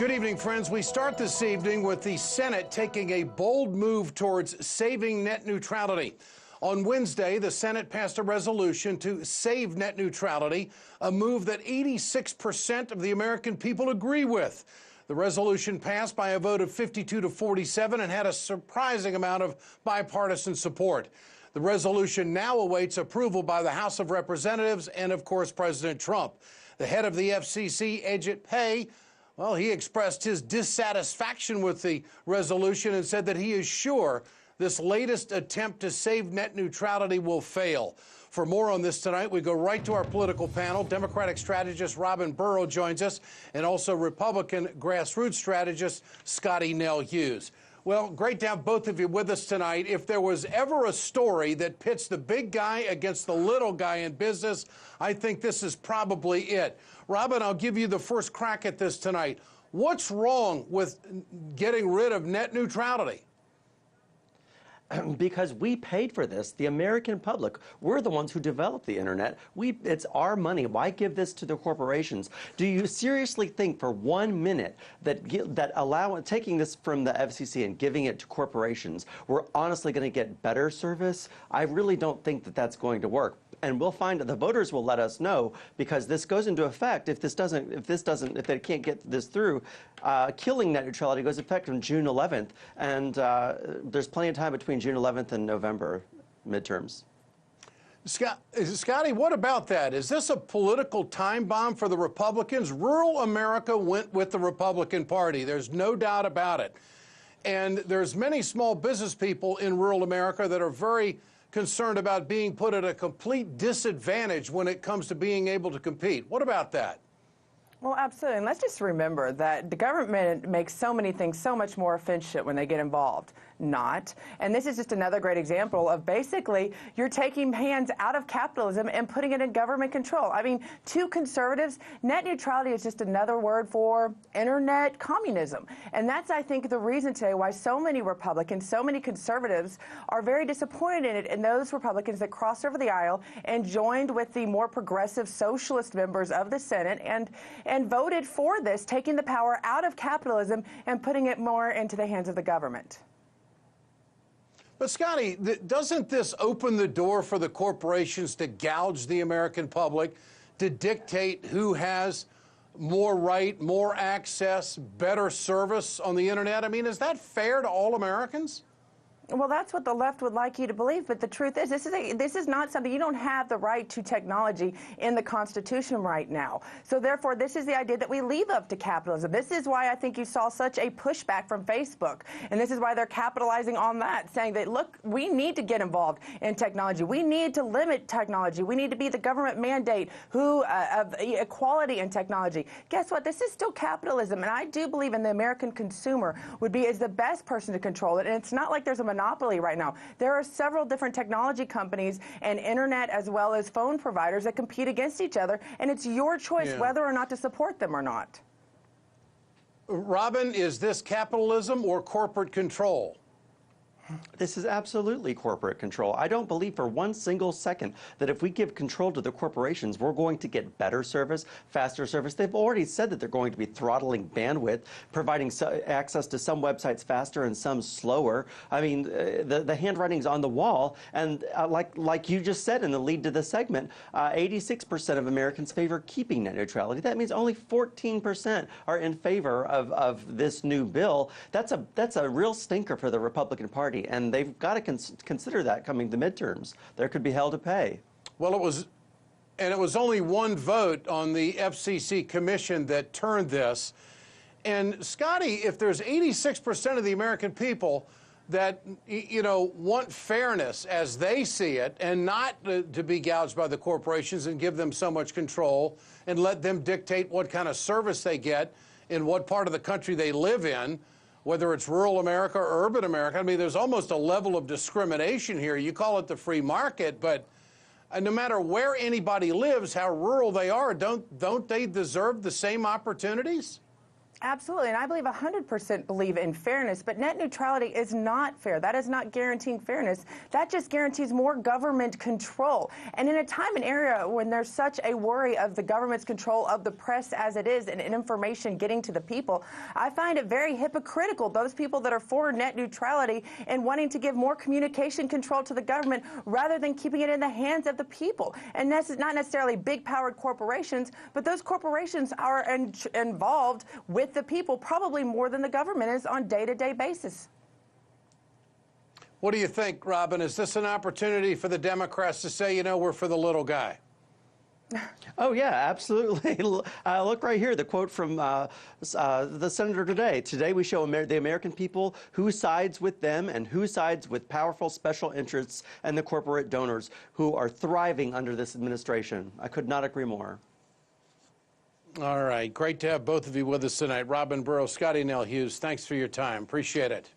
Good evening, friends. We start this evening with the Senate taking a bold move towards saving net neutrality. On Wednesday, the Senate passed a resolution to save net neutrality, a move that 86% of the American people agree with. The resolution passed by a vote of 52 to 47 and had a surprising amount of bipartisan support. The resolution now awaits approval by the House of Representatives and, of course, President Trump. The head of the FCC, Ajit Pai, well, he expressed his dissatisfaction with the resolution and said that he is sure this latest attempt to save net neutrality will fail. For more on this tonight, we go right to our political panel. Democratic strategist Robin Biro joins us, and also Republican grassroots strategist Scottie Nell Hughes. Well, great to have both of you with us tonight. If there was ever a story that pits the big guy against the little guy in business, I think this is probably it. Robin, I'll give you the first crack at this tonight. What's wrong with getting rid of net neutrality? Because we paid for this, the American public. We're the ones who developed the internet. It's our money. Why give this to the corporations? Do you seriously think for 1 minute that taking this from the FCC and giving it to corporations, we're honestly going to get better service? I really don't think that that's going to work. And we'll find that the voters will let us know, because this goes into effect if they can't get this through. Killing net neutrality goes into effect on June 11th, and there's plenty of time between June 11th and November midterms. Scottie, what about that? Is this a political time bomb for the Republicans? Rural America went with the Republican Party. There's no doubt about it. And there's many small business people in rural America that are very concerned about being put at a complete disadvantage when it comes to being able to compete. What about that? Well, absolutely. And let's just remember that the government makes so many things so much more efficient when they get involved. Not. And this is just another great example of basically you're taking hands out of capitalism and putting it in government control. I mean, to conservatives, net neutrality is just another word for internet communism. And that's, I think, the reason today why so many Republicans, so many conservatives are very disappointed in it, and those Republicans that crossed over the aisle and joined with the more progressive socialist members of the Senate and voted for this, taking the power out of capitalism and putting it more into the hands of the government. But, Scottie, doesn't this open the door for the corporations to gouge the American public, to dictate who has more right, more access, better service on the internet? I mean, is that fair to all Americans? Well, that's what the left would like you to believe, but the truth is this is not something. You don't have the right to technology in the Constitution right now. So therefore, this is the idea that we leave up to capitalism. This is why I think you saw such a pushback from Facebook, and this is why they're capitalizing on that, saying that, look, we need to get involved in technology. We need to limit technology. We need to be the government mandate of equality in technology. Guess what? This is still capitalism, and I do believe in the American consumer is the best person to control it, and it's not like there's a monopoly right now. There are several different technology companies and internet as well as phone providers that compete against each other, and it's your choice whether or not to support them or not. Robin, is this capitalism or corporate control? This is absolutely corporate control. I don't believe for one single second that if we give control to the corporations, we're going to get better service, faster service. They've already said that they're going to be throttling bandwidth, providing access to some websites faster and some slower. I mean, the handwriting's on the wall. And like you just said in the lead to the segment, 86% of Americans favor keeping net neutrality. That means only 14% are in favor of this new bill. That's a real stinker for the Republican Party. And they've got to consider that coming to midterms. There could be hell to pay. Well, it was only one vote on the FCC commission that turned this. And, Scottie, if there's 86% of the American people that, want fairness as they see it and not to be gouged by the corporations and give them so much control and let them dictate what kind of service they get in what part of the country they live in, whether it's rural America or urban America. I mean, there's almost a level of discrimination here. You call it the free market, but no matter where anybody lives, how rural they are, don't they deserve the same opportunities? Absolutely, and I believe 100% believe in fairness, but net neutrality is not fair. That is not guaranteeing fairness. That just guarantees more government control. And in a time and era when there's such a worry of the government's control of the press as it is and information getting to the people, I find it very hypocritical, those people that are for net neutrality and wanting to give more communication control to the government rather than keeping it in the hands of the people. And that's not necessarily big-powered corporations, but those corporations are involved with the people probably more than the government is on a day-to-day basis. What do you think, Robin? Is this an opportunity for the Democrats to say, you know, we're for the little guy? Oh, yeah, absolutely. Look right here, the quote from the senator today. Today we show the American people who sides with them and who sides with powerful special interests and the corporate donors who are thriving under this administration. I could not agree more. All right. Great to have both of you with us tonight. Robin Biro, Scottie Nell Hughes, thanks for your time. Appreciate it.